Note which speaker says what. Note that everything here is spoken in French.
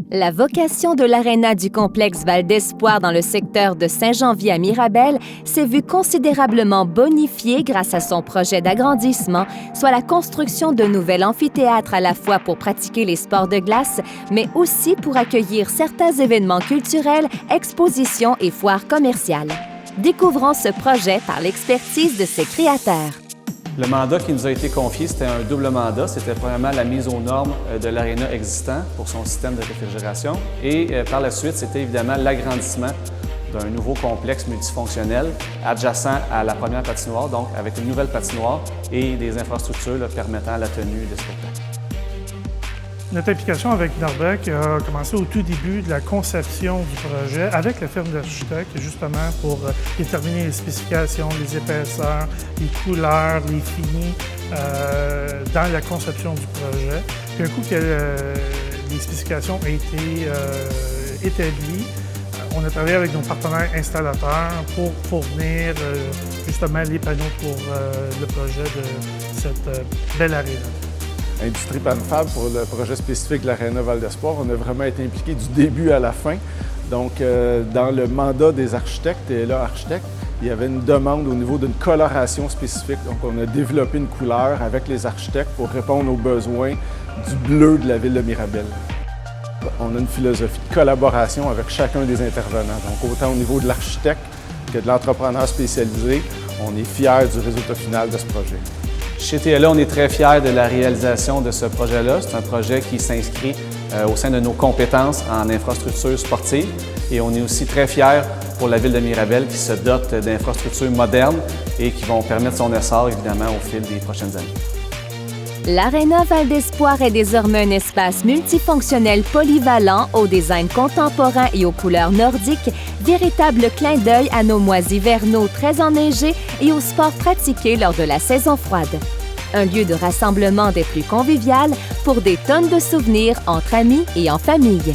Speaker 1: La vocation de l'aréna du complexe Val d'Espoir dans le secteur de Saint-Janvier à Mirabel s'est vue considérablement bonifiée grâce à son projet d'agrandissement, soit la construction de nouvel amphithéâtre à la fois pour pratiquer les sports de glace, mais aussi pour accueillir certains événements culturels, expositions et foires commerciales. Découvrons ce projet par l'expertise de ses créateurs.
Speaker 2: Le mandat qui nous a été confié, c'était un double mandat. C'était premièrement la mise aux normes de l'aréna existant pour son système de réfrigération et par la suite, c'était évidemment l'agrandissement d'un nouveau complexe multifonctionnel adjacent à la première patinoire, donc avec une nouvelle patinoire et des infrastructures permettant la tenue des spectacles.
Speaker 3: Notre implication avec Norbec a commencé au tout début de la conception du projet avec la firme d'architectes, justement pour déterminer les spécifications, les épaisseurs, les couleurs, les finis dans la conception du projet. Puis un coup que les spécifications ont été établies, on a travaillé avec nos partenaires installateurs pour fournir justement les panneaux pour le projet de cette belle aréna.
Speaker 4: Industrie Panfab, pour le projet spécifique de l'Aréna Val d'Espoir, on a vraiment été impliqué du début à la fin. Donc, dans le mandat des architectes, et là, architectes, il y avait une demande au niveau d'une coloration spécifique. Donc, on a développé une couleur avec les architectes pour répondre aux besoins du bleu de la ville de Mirabel. On a une philosophie de collaboration avec chacun des intervenants. Donc, autant au niveau de l'architecte que de l'entrepreneur spécialisé, on est fiers du résultat final de ce projet.
Speaker 2: Chez TLA, on est très fiers de la réalisation de ce projet-là. C'est un projet qui s'inscrit au sein de nos compétences en infrastructures sportives et on est aussi très fiers pour la ville de Mirabel qui se dote d'infrastructures modernes et qui vont permettre son essor, évidemment, au fil des prochaines années.
Speaker 1: L'Aréna Val d'Espoir est désormais un espace multifonctionnel polyvalent au design contemporain et aux couleurs nordiques, véritable clin d'œil à nos mois hivernaux très enneigés et aux sports pratiqués lors de la saison froide. Un lieu de rassemblement des plus conviviales pour des tonnes de souvenirs entre amis et en famille.